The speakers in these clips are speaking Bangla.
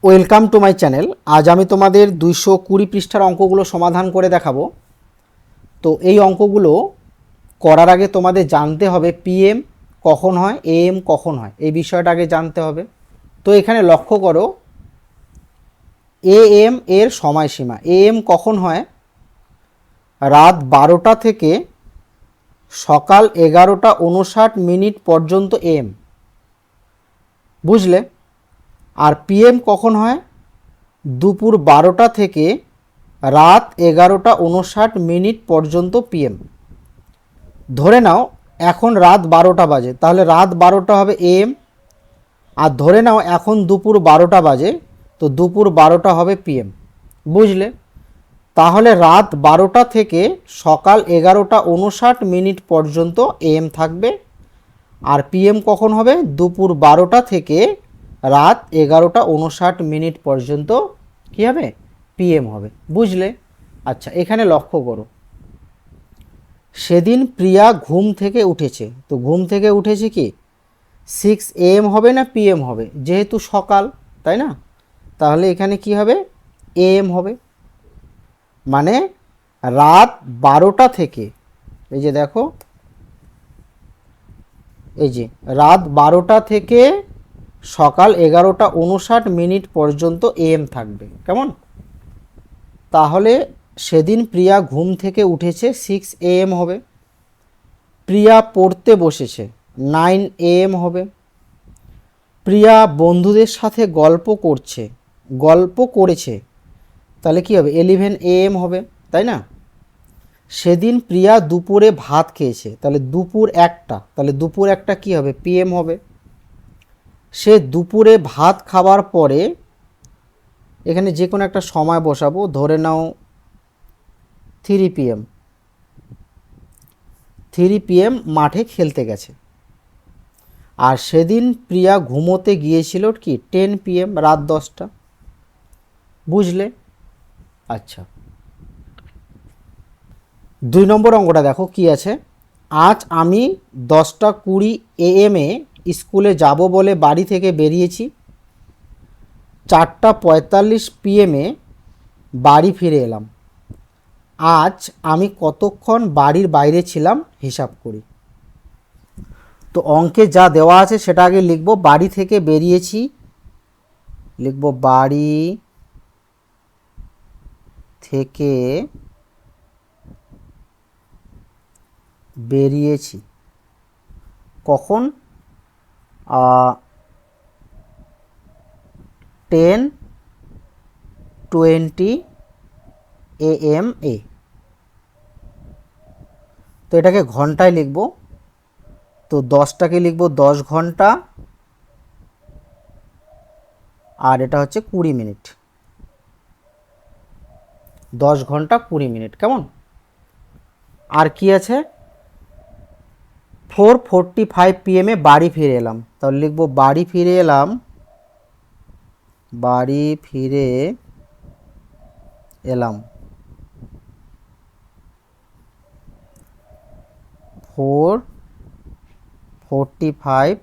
Welcome to my channel. আজ আমি তোমাদের 220 পৃষ্ঠার অঙ্কগুলো সমাধান করে দেখাবো। তো এই অঙ্কগুলো করার আগে তোমাদের জানতে হবে পিএম কখন হয়, এএম কখন হয়, এই বিষয়টা আগে জানতে হবে। তো এখানে লক্ষ্য করো, এএম এর সময়সীমা। এএম কখন হয়? রাত 12টা থেকে সকাল 11:59 পর্যন্ত এএম, বুঝলে? আর পিএম কখন হয়? দুপুর 12টা থেকে রাত 11:59 পর্যন্ত পিএম। ধরে নাও এখন রাত 12টা বাজে, তাহলে রাত 12টা হবে এএম। আর ধরে নাও এখন দুপুর 12টা বাজে, তো দুপুর 12টা হবে পিএম, বুঝলে? তাহলে রাত 12টা থেকে সকাল 11:59 পর্যন্ত এএম থাকবে। আর পিএম কখন হবে? দুপুর 12টা থেকে রাত 11:59 পর্যন্ত কী হবে? পিএম হবে, বুঝলে? আচ্ছা, এখানে লক্ষ্য করো, সেদিন প্রিয়া ঘুম থেকে উঠেছে। তো ঘুম থেকে উঠেছে কি 6 AM হবে না পিএম হবে? যেহেতু সকাল, তাই না? তাহলে এখানে কি হবে? এএম হবে। মানে রাত 12টা থেকে, এই যে দেখো, এই যে রাত 12টা থেকে সকাল 11:59 পর্যন্ত এএম থাকবে, কেমন? তাহলে সেদিন প্রিয়া ঘুম থেকে উঠেছে 6 AM হবে। প্রিয়া পড়তে বসেছে 9 AM হবে। প্রিয়া বন্ধুদের সাথে গল্প করেছে, তাহলে কি হবে? 11 AM হবে, তাই না? সেদিন প্রিয়া দুপুরে ভাত খেয়েছে, তাহলে দুপুর 1টা, তাহলে দুপুর 1টা কী হবে? পিএম হবে। সে দুপুরে ভাত খাবার পরে, এখানে যে কোনো একটা সময় বসাবো, ধরে নাও 3 PM। 3 PM মাঠে খেলতে গেছে। আর সেদিন প্রিয়া ঘুমোতে গিয়েছিল কি 10 PM, রাত 10টা, বুঝলে? আচ্ছা, 2 নম্বর অঙ্কটা দেখো কি আছে। আজ আমি 10:20 AM স্কুলে যাব বলে বাড়ি থেকে বেরিয়েছি। 4:45 PM বাড়ি ফিরে এলাম। আজ আমি কতক্ষণ বাড়ির বাইরে ছিলাম হিসাব করি। তো অঙ্কে যা দেওয়া আছে সেটা আগে লিখব। বাড়ি থেকে বেরিয়েছি, লিখব বাড়ি থেকে বেরিয়েছি কখন? 10:20 AM এ। তো এটাকে ঘন্টায় লিখব। তো 10টাকে লিখব 10 ঘন্টা, আর এটা হচ্ছে 20 মিনিট। 10 ঘন্টা 20 মিনিট, কেমন? আর কি আছে? 4:45 PM বাড়ি ফিরে এলাম, তাহলে লিখব বাড়ি ফিরে এলাম, 4:45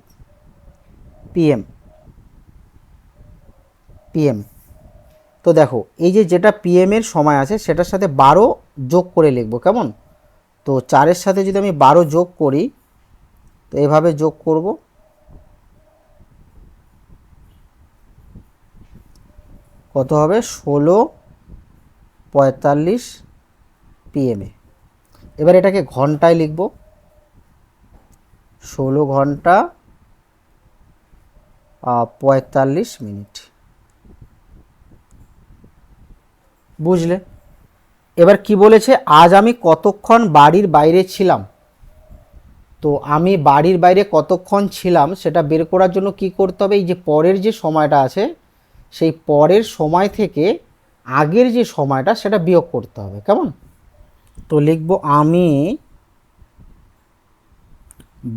PM। তো দেখো, এই যে যেটা পিএম এর সময় আছে সেটার সাথে 12 যোগ করে লিখবো, কেমন? তো 4-এর সাথে যদি আমি 12 যোগ করি, তো এভাবে যোগ করব, কত হবে? 16:45 PM। এবার এটাকে ঘন্টায় লিখব, 16 ঘন্টা 45 মিনিট, বুঝলে? এবার কি বলেছে? আজ আমি কতক্ষণ বাড়ির বাইরে ছিলাম। তো আমি বাড়ির বাইরে কতক্ষণ ছিলাম সেটা বের করার জন্য কি করতে হবে? এই যে পরের যে সময়টা আছে, সেই পরের সময় থেকে আগের যে সময়টা সেটা বিয়োগ করতে হবে, কেমন? তো লিখব আমি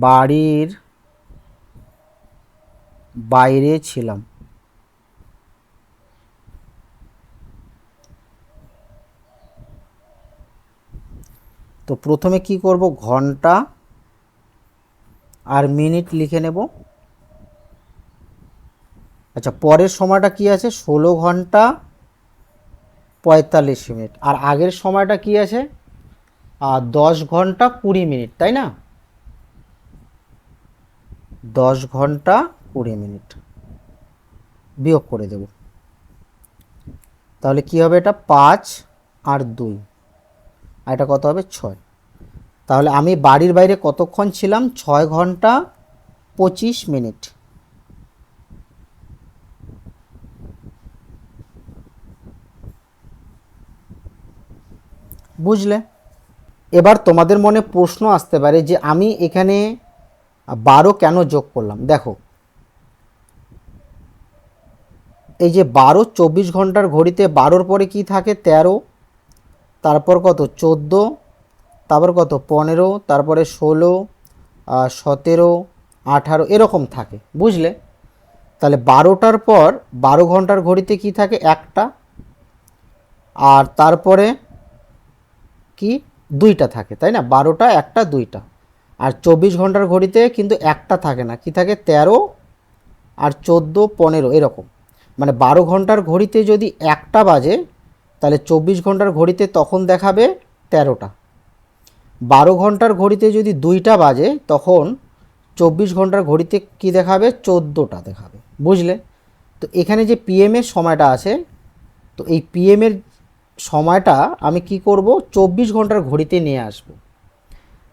বাড়ির বাইরে ছিলাম। তো প্রথমে কি করব? ঘন্টা আর মিনিট লিখে নেব। আচ্ছা, পরের সময়টা কি আছে? 16 ঘন্টা 45 মিনিট। আর আগের সময়টা কি আছে? 10 ঘন্টা 20 মিনিট, তাই না? 10 ঘন্টা 20 মিনিট বিয়োগ করে দেব। তাহলে কি হবে? এটা 5 আর 2, আর এটা কত হবে? 6। তাহলে আমি বাড়ির বাইরে কতক্ষণ ছিলাম? 6 ঘন্টা 25 মিনিট। বুঝলে? এবার তোমাদের মনে প্রশ্ন আসতে পারে যে আমি এখানে 12 কেন যোগ করলাম। দেখো, এই যে 12, 24 ঘন্টার ঘড়িতে 12-র পরে কি থাকে? 13, তারপর কত? 14, তারপর কত? 15, তারপরে 16, 17, 18 এরকম থাকে। বুঝলে? তাহলে 12টার পর 12 ঘন্টার ঘড়িতে কি থাকে? একটা। আর তারপরে কি? দুইটা থাকে, তাই না? 12টা, একটা, দুইটা। আর 24 ঘন্টার ঘড়িতে কিন্তু একটা থাকে না, কি থাকে? 13 আর 14, 15 এরকম। মানে 12 ঘন্টার ঘড়িতে যদি একটা বাজে, তাহলে 24 ঘন্টার ঘড়িতে তখন দেখাবে 13টা। 12 ঘন্টার ঘড়িতে যদি দুইটা বাজে, তখন 24 ঘন্টার ঘড়িতে কি দেখাবে? 14টা দেখাবে। বুঝলে? তো এখানে যে পিএমের সময়টা আছে, তো এই পিএমের সময়টা আমি কি করব? 24 ঘন্টার ঘড়িতে নিয়ে আসব।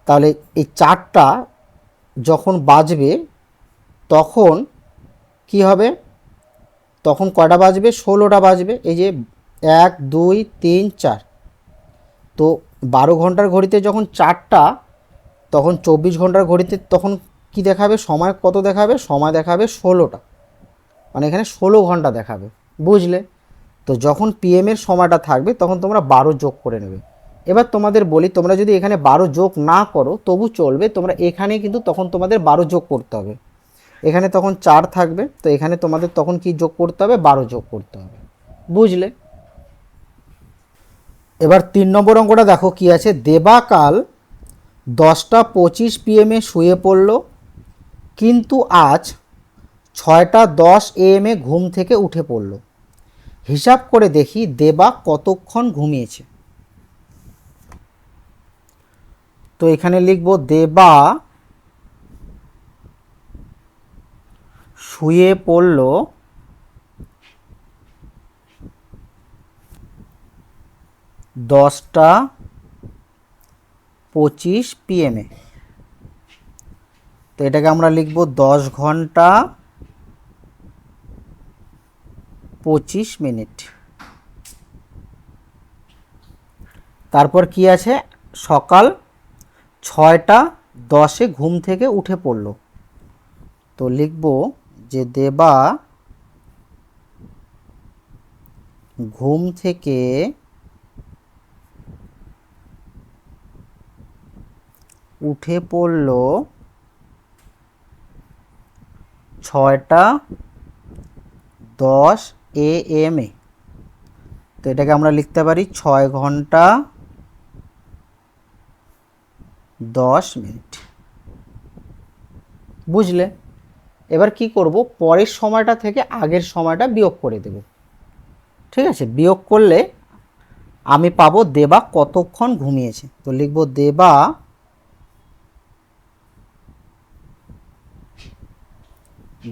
তাহলে এই 4টা যখন বাজবে, তখন কি হবে? তখন কয়টা বাজবে? 16টা বাজবে। এই যে 1, 2, 3, 4। তো 12 ঘন্টার ঘড়িতে যখন 4টা, তখন 24 ঘন্টার ঘড়িতে তখন কি দেখাবে? সময় কত দেখাবে? সময় দেখাবে 16টা। মানে এখানে 16 ঘন্টা দেখাবে। বুঝলে? তো যখন পিএমের সময়টা থাকবে, তখন তোমরা 12 যোগ করে নেবে। এবার তোমাদের বলি, তোমরা যদি এখানে 12 যোগ না করো তবু চলবে, তোমরা এখানে কিন্তু তখন তোমাদের 12 যোগ করতে হবে। এখানে তখন 4 থাকবে, তো এখানে তোমাদের তখন কি যোগ করতে হবে? 12 যোগ করতে হবে। বুঝলে? এবার 3 নম্বর অঙ্কটা দেখো কি আছে। দেবা কাল 10টা 25 PM শুয়ে পড়ল, কিন্তু আজ 6টা 10 AM ঘুম থেকে উঠে পড়ল। হিসাব করে দেখি দেবা কতক্ষণ ঘুমিয়েছে। তো এখানে লিখব দেবা শুয়ে পড়ল 10টা 25 PM। তো এটাকে আমরা লিখব 10 ঘন্টা 25 মিনিট। তারপর কি আছে? সকাল 6টা 10 ঘুম থেকে উঠে পড়ল। তো লিখব যে দেবা ঘুম থেকে উঠে পড়ল 6টা 10 AM। তো এটাকে আমরা লিখতে পারি 6 ঘন্টা 10 মিনিট। বুঝলে? এবার কি করব? পরের সময়টা থেকে আগের সময়টা বিয়োগ করে দেব। ঠিক আছে? বিয়োগ করলে আমি পাবো দেবা কতক্ষণ ঘুমিয়েছে। তো লিখব দেবা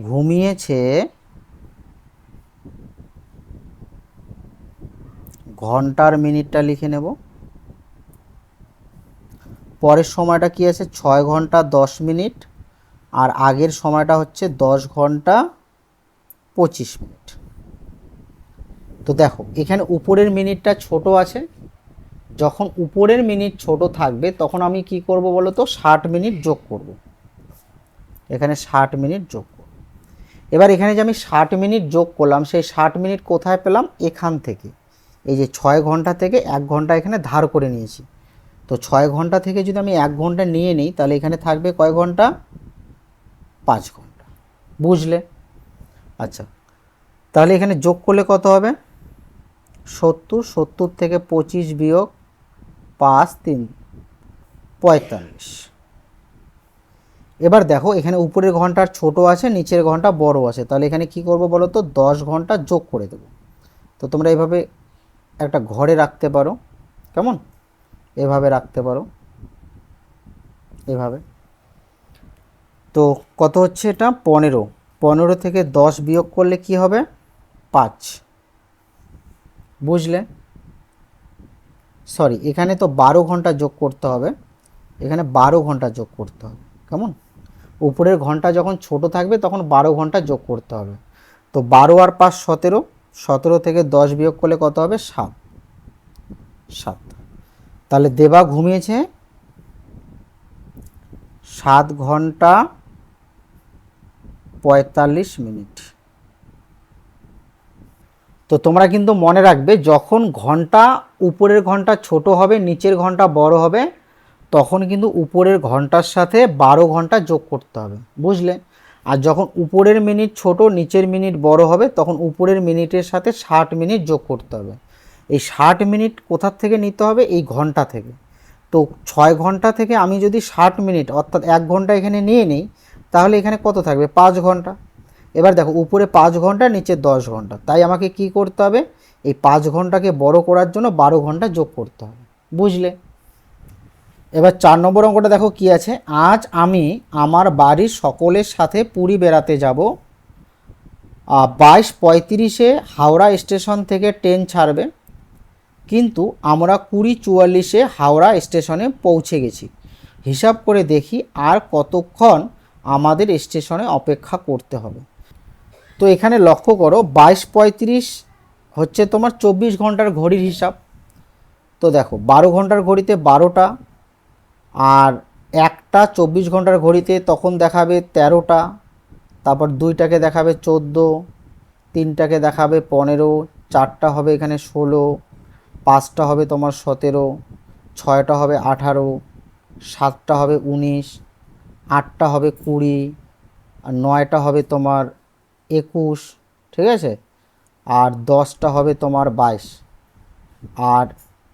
ঘুমিয়েছে ঘন্টার মিনিটটা লিখে নেব। পরের সময়টা কি আছে? 6 ঘন্টা 10 মিনিট। আর আগের সময়টা হচ্ছে 10 ঘন্টা 25 মিনিট। তো দেখো, এখানে উপরের মিনিটটা ছোট আছে। যখন উপরের মিনিট ছোট থাকবে, তখন আমি কি করব বলো তো? 60 মিনিট যোগ করব। এখানে 60 মিনিট যোগ করব। এবার এখানে যে আমি 60 মিনিট যোগ করলাম, সেই 60 মিনিট কোথায় পেলাম? এখান থেকে। এই যে 6 ঘন্টা থেকে 1 ঘন্টা এখানে ধার করে নিয়েছি। তো 6 ঘন্টা থেকে যদি আমি 1 ঘন্টা নিয়ে নিই, তাহলে এখানে থাকবে কয় ঘন্টা? 5 ঘন্টা। বুঝলে? আচ্ছা, তাহলে এখানে যোগ করলে কত হবে? 70, 70 থেকে 25 বিয়োগ 5, 3, 45। এবার দেখো এখানে উপরের ঘন্টার ছোট আছে, নিচের ঘন্টা বড় আছে, তাহলে এখানে কি করব বলো তো, 10 ঘন্টা যোগ করে দেবো। তো তোমরা এইভাবে একটা ঘরে রাখতে পারো, কেমন, এভাবে রাখতে পারো, এভাবে। তো কত হচ্ছে এটা, 15। 15 থেকে 10 বিয়োগ করলে কি হবে, 5। বুঝলে, সরি এখানে তো 12 ঘন্টা যোগ করতে হবে, এখানে 12 ঘন্টা যোগ করতে হবে, কেমন। উপরের ঘন্টা যখন ছোট থাকবে তখন 12 ঘন্টা যোগ করতে হবে। তো 12 আর 5 17, 17 থেকে 10 বিয়োগ করলে কত হবে, 7। 7, তাহলে দেবা ঘুমিয়েছে 7 ঘন্টা 45 মিনিট। তো তোমরা কিন্তু মনে রাখবে, যখন ঘন্টা উপরের ঘন্টা ছোট হবে, নিচের ঘন্টা বড় হবে, তখন কিন্তু উপরের ঘন্টার সাথে 12 ঘন্টা যোগ করতে হবে, বুঝলে। আর যখন উপরের মিনিট ছোট, নিচের মিনিট বড় হবে, তখন উপরের মিনিটের সাথে 60 মিনিট যোগ করতে হবে। এই 60 মিনিট কোথা থেকে নিতে হবে, এই ঘন্টা থেকে। তো 6 ঘন্টা থেকে আমি যদি 60 মিনিট অর্থাৎ 1 ঘন্টা এখানে নিয়ে নিই, তাহলে এখানে কত থাকবে, 5 ঘন্টা। এবার দেখো উপরে 5 ঘন্টা, নিচে 10 ঘন্টা, তাই আমাকে কি করতে হবে, এই 5 ঘন্টাকে বড় করার জন্য 12 ঘন্টা যোগ করতে হবে, বুঝলে। এবার 4 নম্বর অঙ্কটা দেখো কি আছে, আজ আমি আমার বাড়ির সকলের সাথে পুরী বেড়াতে যাব। 22:35-এ হাওড়া স্টেশন থেকে ট্রেন ছাড়বে, কিন্তু আমরা 20:44-এ হাওড়া স্টেশনে পৌঁছে গেছি। হিসাব করে দেখি আর কতক্ষণ আমাদের স্টেশনে অপেক্ষা করতে হবে। তো এখানে লক্ষ্য করো, 22:35 হচ্ছে তোমার 24 ঘন্টার ঘড়ির হিসাব। তো দেখো 12 ঘন্টার ঘড়িতে 12টা, আর একটা 24 ঘন্টার ঘড়িতে তখন দেখাবে 13টা, তারপর 2টাকে দেখাবে 14, 3টাকে দেখাবে 15, 4টা হবে এখানে 16, 5টা হবে তোমার 17, 6টা হবে 18, 7টা হবে 19, 8টা হবে 20, আর 9টা হবে তোমার 21, ঠিক আছে, আর 10টা হবে তোমার 22, আর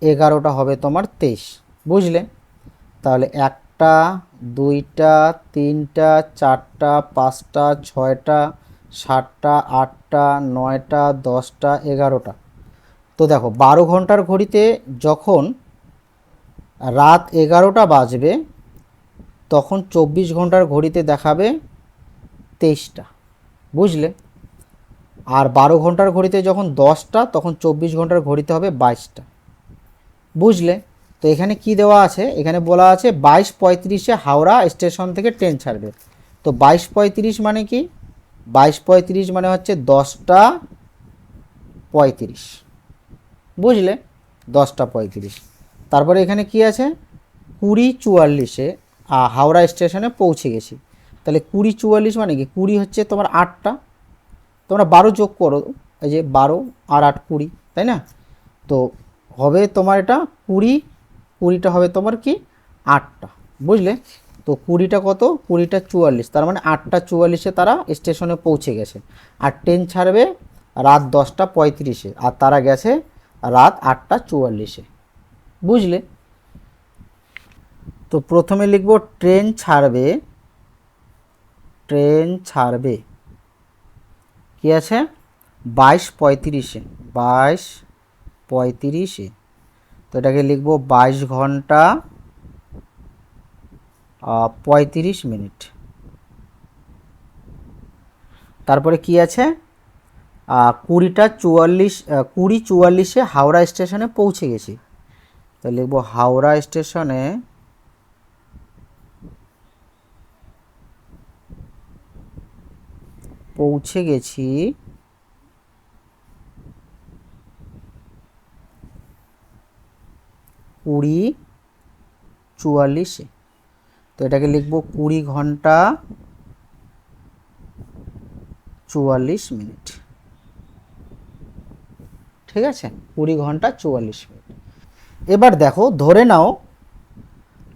11টা হবে তোমার 23, বুঝলে। তাহলে 1টা 2টা 3টা 4টা 5টা 6টা 7টা 8টা 9টা 10টা 11টা। তো দেখো 12 ঘন্টার ঘড়িতে যখন রাত 11টা বাজবে, তখন 24 ঘন্টার ঘড়িতে দেখাবে 23টা, বুঝলে। আর 12 ঘন্টার ঘড়িতে যখন 10টা, তখন 24 ঘন্টার ঘড়িতে হবে 22টা, বুঝলে। তো এখানে কি দেওয়া আছে, এখানে বলা আছে 22:35-এ হাওড়া স্টেশন থেকে ট্রেন ছাড়বে। তো 22:35 মানে কি, 22:35 মানে হচ্ছে 10টা 35, বুঝলে, 10টা 35। তারপরে এখানে কি আছে, 20:44-এ হাওড়া স্টেশনে পৌঁছে গেছি। তাহলে 20:44 মানে কি, 20 হচ্ছে তোমার 8টা, তোমরা 12 যোগ করো, এই যে 12 আর 8 20, তাই না। তো হবে তোমার এটা 20, 20টা হবে তোমার কি 8টা, বুঝলে। তো 20টা কত, 20টা 44, তার মানে 8টা 44-এ তারা স্টেশনে পৌঁছে গেছে। আর ট্রেন ছাড়বে রাত 10টা 35-এ, আর তারা গেছে রাত 8টা 44-এ, বুঝলে। তো প্রথমে লিখব ট্রেন ছাড়বে, ট্রেন ছাড়বে কি আছে 22:35-এ, 22:35-এ। তো এটাকে লিখব 22 ঘন্টা 35 মিনিট। তারপরে কি আছে, 20:44-এ হাওড়া স্টেশনে পৌঁছে গেছি। তো লিখব হাওড়া স্টেশনে পৌঁছে গেছি 20:44-এ। তো এটাকে লিখব 20 ঘন্টা 44 মিনিট, ঠিক আছে, 20 ঘন্টা 44 মিনিট। এবার দেখো ধরে নাও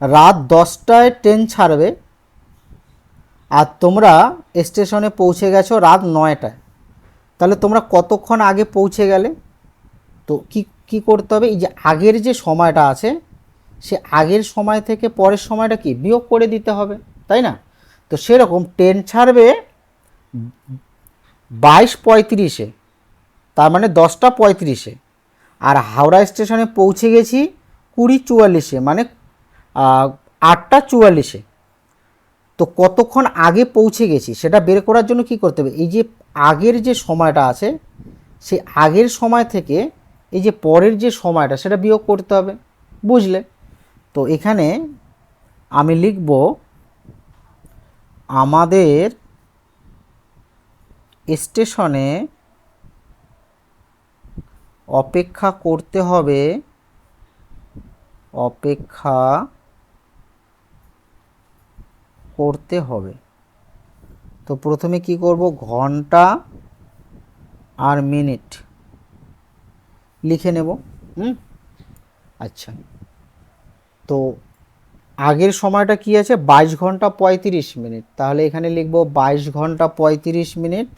রাত 10টায় ট্রেন ছাড়বে, আর তোমরা স্টেশনে পৌঁছে গেছো রাত 9টায়, তাহলে তোমরা কতক্ষণ আগে পৌঁছে গেলে। তো কি করতে হবে, এই যে আগের যে সময়টা আছে, সে আগের সময় থেকে পরের সময়টা কি বিয়োগ করে দিতে হবে, তাই না। তো সেরকম ট্রেন ছাড়বে 22:35-এ, তার মানে 10:35-এ, আর হাওড়া স্টেশনে পৌঁছে গেছি 20:44-এ, মানে 8:44-এ। তো কতক্ষণ আগে পৌঁছে গেছি সেটা বের করার জন্য কি করতে হবে, এই যে আগের যে সময়টা আছে সেই আগের সময় থেকে এই যে পরের যে সময়টা সেটা বিয়োগ করতে হবে, বুঝলে? তো এখানে আমি লিখব আমাদের স্টেশনে অপেক্ষা করতে হবে, অপেক্ষা করতে হবে। তো প্রথমে কি করব, ঘন্টা আর মিনিট লিখে নেব। আচ্ছা, তো আগের সময়টা কি আছে, 22 ঘন্টা 35 মিনিট, তাহলে এখানে লিখব 22 ঘন্টা 35 মিনিট,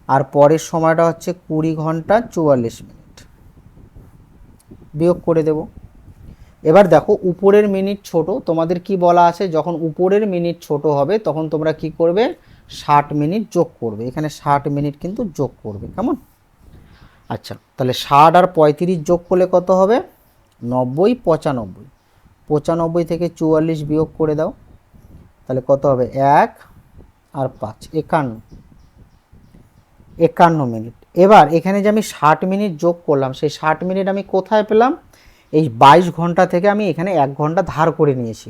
আর পরের সময়টা হচ্ছে 20 ঘন্টা 44 মিনিট, বিয়োগ করে দেব। এবার দেখো উপরের মিনিট ছোট, তোমাদের কি বলা আছে, যখন উপরের মিনিট ছোট হবে তখন তোমরা কি করবে, 60 মিনিট যোগ করবে, এখানে 60 মিনিট কিন্তু যোগ করবে, কেমন? আচ্ছা, তাহলে 60 আর 35 যোগ করলে কত হবে, 90, 95, 95 থেকে 44 বিয়োগ করে দাও, তাহলে কত হবে, 1 আর 5, 51 মিনিট। এবার এখানে যে আমি 60 মিনিট যোগ করলাম সেই 60 মিনিট আমি কোথায় পেলাম, এই 22 ঘন্টা থেকে আমি এখানে 1 ঘন্টা ধার করে নিয়েছি,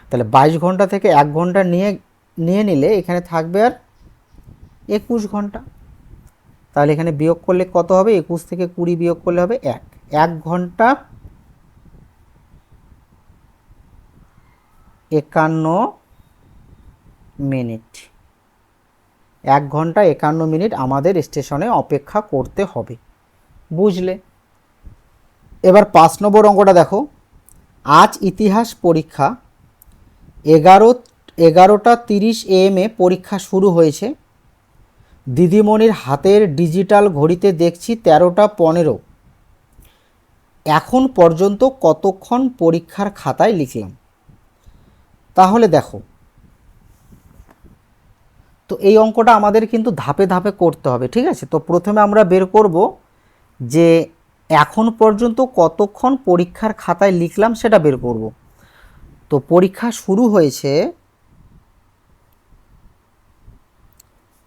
তাহলে 22 ঘন্টা থেকে 1 ঘন্টা নিয়ে নিলে এখানে থাকবে আর 21 ঘন্টা। তাহলে এখানে বিয়োগ করলে কত হবে, 21 থেকে 20 বিয়োগ করলে হবে 1 ঘন্টা 51 মিনিট, 1 ঘন্টা 51 মিনিট আমাদের স্টেশনে অপেক্ষা করতে হবে, বুঝলে? এবার 5 নম্বর অঙ্কটা দেখো, আজ ইতিহাস পরীক্ষা 11:30 AM পরীক্ষা শুরু হয়েছে, দিদিমণির হাতের ডিজিটাল ঘড়িতে দেখছি 13:15, এখন পর্যন্ত কতক্ষণ পরীক্ষার খাতায় লিখলাম। তাহলে দেখো, তো এই অঙ্কটা আমাদের কিন্তু ধাপে ধাপে করতে হবে, ঠিক আছে? তো প্রথমে আমরা বের করব যে এখন পর্যন্ত কতক্ষণ পরীক্ষার খাতায় লিখলাম সেটা বের করব। তো পরীক্ষা শুরু হয়েছে,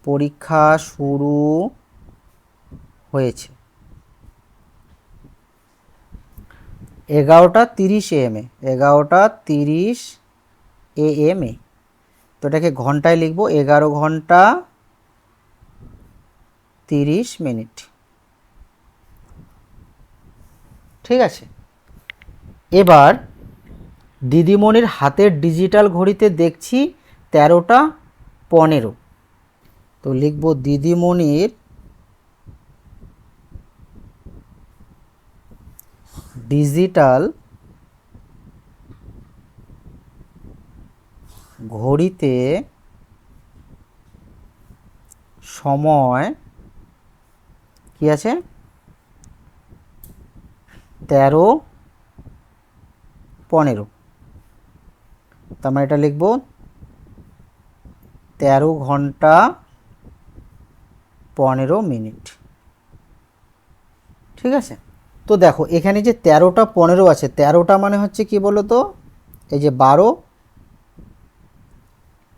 পরীক্ষা শুরু হয়েছে 11:30 AM, 11:30 AM, তো এটাকে ঘন্টায় লিখব, 11 ঘন্টা 30 মিনিট, ঠিক আছে? এবার দিদিমণির হাতের ডিজিটাল ঘড়িতে দেখছি 13:15, তো লিখব দিদিমণির ডিজিটাল ঘড়িতে সময় কি আছে, 13:15, তার মানে এটা লিখব 13 ঘন্টা 15 মিনিট, ঠিক আছে? তো দেখো এখানে যে 13:15 আছে, 13টা মানে হচ্ছে কি বলো তো, এই যে 12,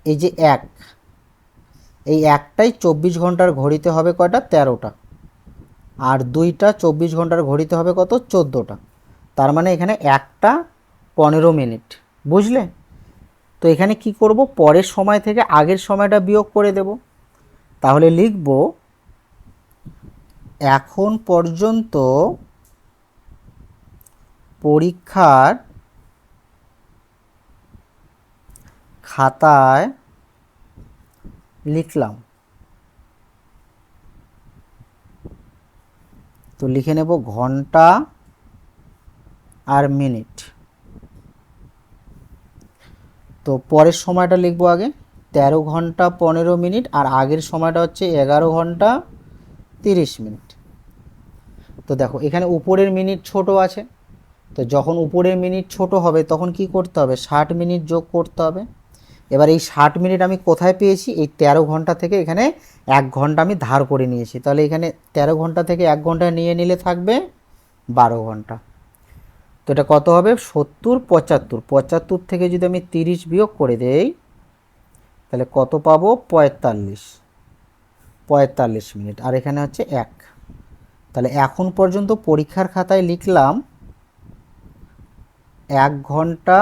এই যে 1, এই একটাই 24 ঘন্টার ঘড়িতে হবে কয়টা, 13টা, আর 2টা 24 ঘন্টার ঘড়িতে হবে কত, 14টা, তার মানে এখানে 1:15 মিনিট, বুঝলে? তো এখানে কি করব, পরের সময় থেকে আগের সময়টা বিয়োগ করে দেব, তাহলে লিখব এখন পর্যন্ত পরীক্ষার খাতায় লিখলাম, তো লিখে নেব ঘন্টা আর মিনিট। তো পরের সময়টা লিখব আগে 13 ঘন্টা 15 মিনিট, আর আগের সময়টা হচ্ছে 11 ঘন্টা 30 মিনিট। তো দেখো এখানে উপরের মিনিট ছোট আছে, তো যখন উপরের মিনিট ছোট হবে তখন কি করতে হবে, 60 মিনিট যোগ করতে হবে, এবার এই 60 মিনিট আমি কোথায় পেয়েছি? এই 13 ঘন্টা থেকে এখানে 1 ঘন্টা আমি ধার করে নিয়েছি। তাহলে এখানে 13 ঘন্টা থেকে 1 ঘন্টা নিয়ে নিলে থাকবে 12 ঘন্টা। তো এটা কত হবে? 70 75। 75 থেকে যদি আমি 30 বিয়োগ করে দেই তাহলে কত পাবো? 45 মিনিট। আর এখানে হচ্ছে 1। তাহলে এখন পর্যন্ত পরীক্ষার খাতায় লিখলাম 1 ঘন্টা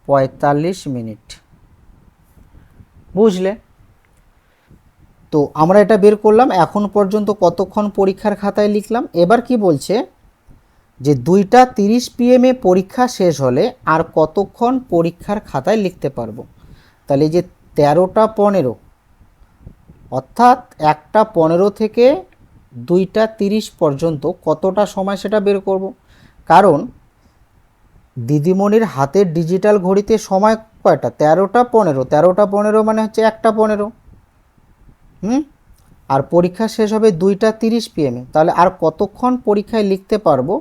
45 মিনিট। বুঝলে? তো আমরা এটা বের করলাম এখন পর্যন্ত কতক্ষণ পরীক্ষার খাতায় লিখলাম। এবার কি বলছে যে 2টা 30 PM পরীক্ষা শেষ হলে আর কতক্ষণ পরীক্ষার খাতায় লিখতে পারবো। তাহলে এই যে 13টা 15 অর্থাৎ 1টা 15 থেকে 2টা 30 পর্যন্ত কতটা সময় সেটা বের করব। কারণ দিদিমণির হাতের ডিজিটাল ঘড়িতে সময় কয়টা? 13টা 15। 13টা 15 মানে হচ্ছে 1টা 15। আর পরীক্ষা শেষ হবে 2টা 30 PM। তাহলে আর কতক্ষণ পরীক্ষায় লিখতে পারবো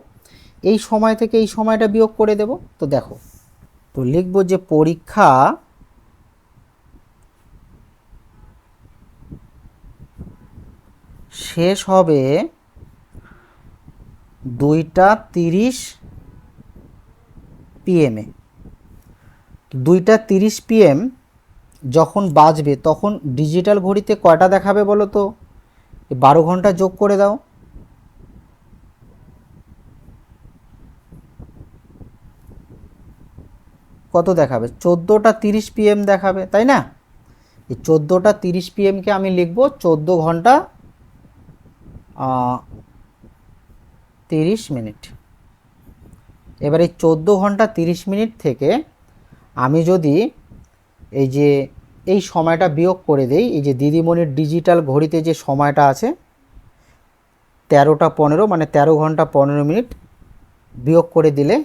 এই সময় থেকে এই সময়টা বিয়োগ করে দেব। তো দেখো, তো লিখব যে পরীক্ষা শেষ হবে 2টা 30 PM। 2টা 30 PM যখন বাজবে তখন ডিজিটাল ঘড়িতে কয়টা দেখাবে বলো তো? 12 ঘন্টা যোগ করে দাও। কত দেখাবে? 14টা 30 PM দেখাবে, তাই না? এই 14টা 30 PM-কে আমি লিখব 14 ঘন্টা 30 মিনিট। এবার এই 14 ঘন্টা 30 মিনিট থেকে আমি যদি এই যে এই সময়টা বিয়োগ করে দেই, এই যে দিদিমণির ডিজিটাল ঘড়িতে যে সময়টা আছে 13টা 15 মানে 13 ঘন্টা 15 মিনিট বিয়োগ করে দিলে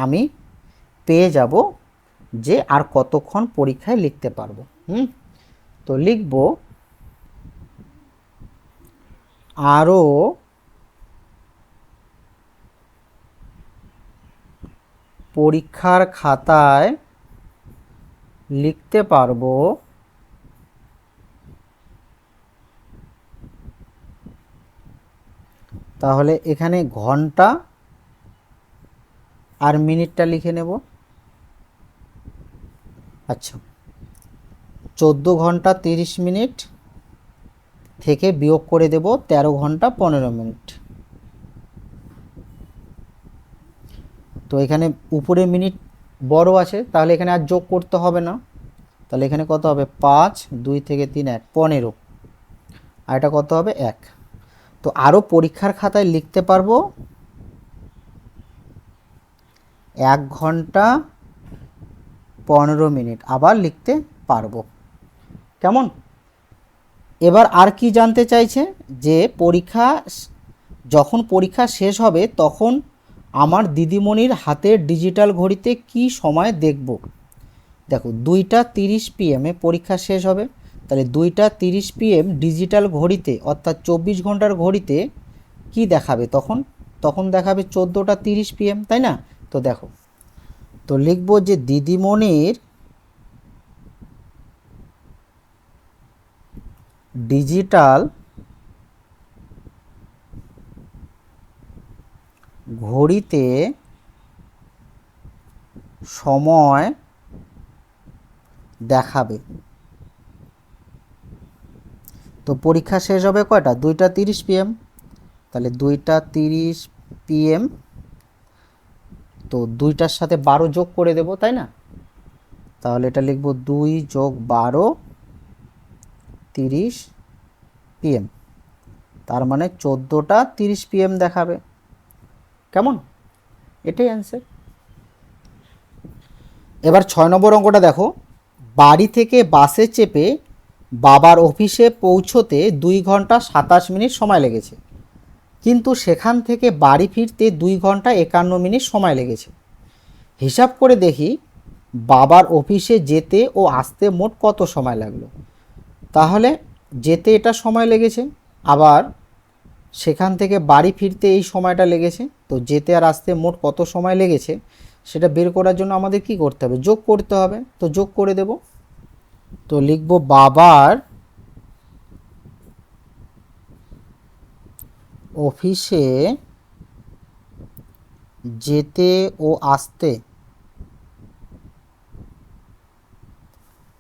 আমি পেয়ে যাব যে আর কতক্ষণ পরীক্ষায় লিখতে পারবো। তো লিখব আরও পরীক্ষার খাতায় লিখতে পারবো তাহলে এখানে ঘন্টা আর মিনিটটা লিখে নেব। আচ্ছা, 14 ঘন্টা 30 মিনিট থেকে বিয়োগ করে দেব 13 ঘন্টা 15 মিনিট। তো এখানে উপরে মিনিট বড় আছে তাহলে এখানে আর যোগ করতে হবে না। তাহলে এখানে কত হবে? 5 2 থেকে 3 1 15। আর এটা কত হবে? 1। তো আরও পরীক্ষার খাতায় লিখতে পারবো 1 ঘন্টা 15 মিনিট আবার লিখতে পারবো। কেমন? এবার আর কি জানতে চাইছে যে যখন পরীক্ষা শেষ হবে তখন আমার দিদিমণির হাতের ডিজিটাল ঘড়িতে কি সময় দেখব। দেখো 2টা 30 PM পরীক্ষা শেষ হবে, তাহলে 2টা 30 PM ডিজিটাল ঘড়িতে অর্থাৎ 24 ঘন্টার ঘড়িতে কি দেখাবে তখন দেখাবে 14টা 30 PM, তাই না? তো দেখো, তো লিখব যে দিদিমণির ডিজিটাল ঘড়িতে সময় দেখাবে। তো পরীক্ষা শেষ হবে কয়টা? 2টা 30 PM। তাহলে 2টা 30 PM, তো 2টার সাথে 12 যোগ করে দেব, তাই না? তাহলে এটা লিখব 2 যোগ 12 30 PM। তার মানে 14টা 30 PM দেখাবে। কেমন? এটাই অ্যান্সার। এবার 6 নম্বর অঙ্কটা দেখো, বাড়ি থেকে বাসে চেপে বাবার অফিসে পৌঁছতে 2 ঘন্টা 27 মিনিট সময় লেগেছে, কিন্তু সেখান থেকে বাড়ি ফিরতে 2 ঘন্টা 51 মিনিট সময় লেগেছে। হিসাব করে দেখি বাবার অফিসে যেতে ও আসতে মোট কত সময় লাগলো। তাহলে যেতে এটা সময় লেগেছে, আবার সেখান থেকে বাড়ি ফিরতে এই সময়টা লেগেছে। তো যেতে আর আসতে মোট কত সময় লেগেছে সেটা বের করার জন্য আমাদের কি করতে হবে, যোগ করতে হবে। তো যোগ করে দেব। তো লিখব বাবার অফিসে যেতে ও আসতে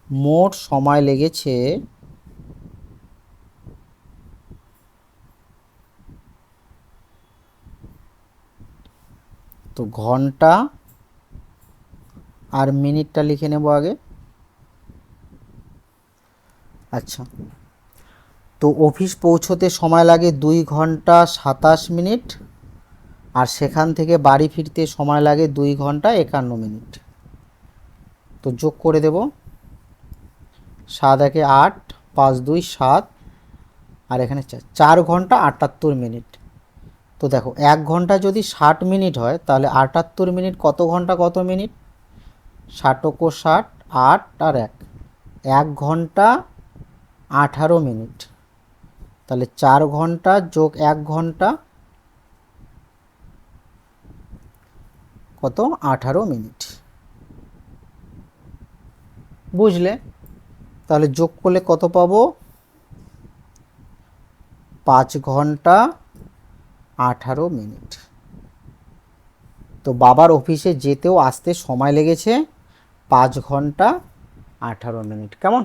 মোট সময় লেগেছে তো ঘন্টা আর মিনিটটা লিখে নেব আগে। আচ্ছা, তো অফিস পৌঁছতে সময় লাগে 2 ঘন্টা 27 মিনিট, আর সেখান থেকে বাড়ি ফিরতে সময় লাগে 2 ঘন্টা 51 মিনিট। তো যোগ করে দেব। 7 একে 8, 5 2 7, আর এখানে 4 ঘন্টা 78 মিনিট। তো দেখো 1 ঘন্টা যদি 60 মিনিট হয় তাহলে 78 মিনিট কত ঘন্টা কত মিনিট, 60 8 আর 1, 1 ঘন্টা 18 মিনিট। তাহলে 4 ঘন্টা যোগ 1 ঘন্টা কত, 18 মিনিট। বুঝলে? তাহলে যোগ করলে কত পাবো, 5 ঘন্টা 18 মিনিট। তো বাবার অফিসে যেতেও আসতে সময় লেগেছে 5 ঘন্টা 18 মিনিট। কেমন?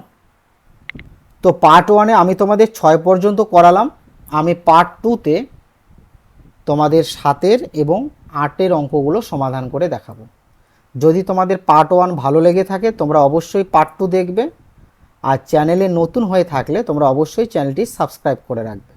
তো পার্ট 1-এ আমি তোমাদের 6 পর্যন্ত করালাম। আমি পার্ট 2-তে তোমাদের 7-এর এবং 8-এর অঙ্কগুলো সমাধান করে দেখাবো। যদি তোমাদের পার্ট 1 ভালো লেগে থাকে তোমরা অবশ্যই পার্ট 2 দেখবে, আর চ্যানেলে নতুন হয়ে থাকলে তোমরা অবশ্যই চ্যানেলটি সাবস্ক্রাইব করে রাখবে।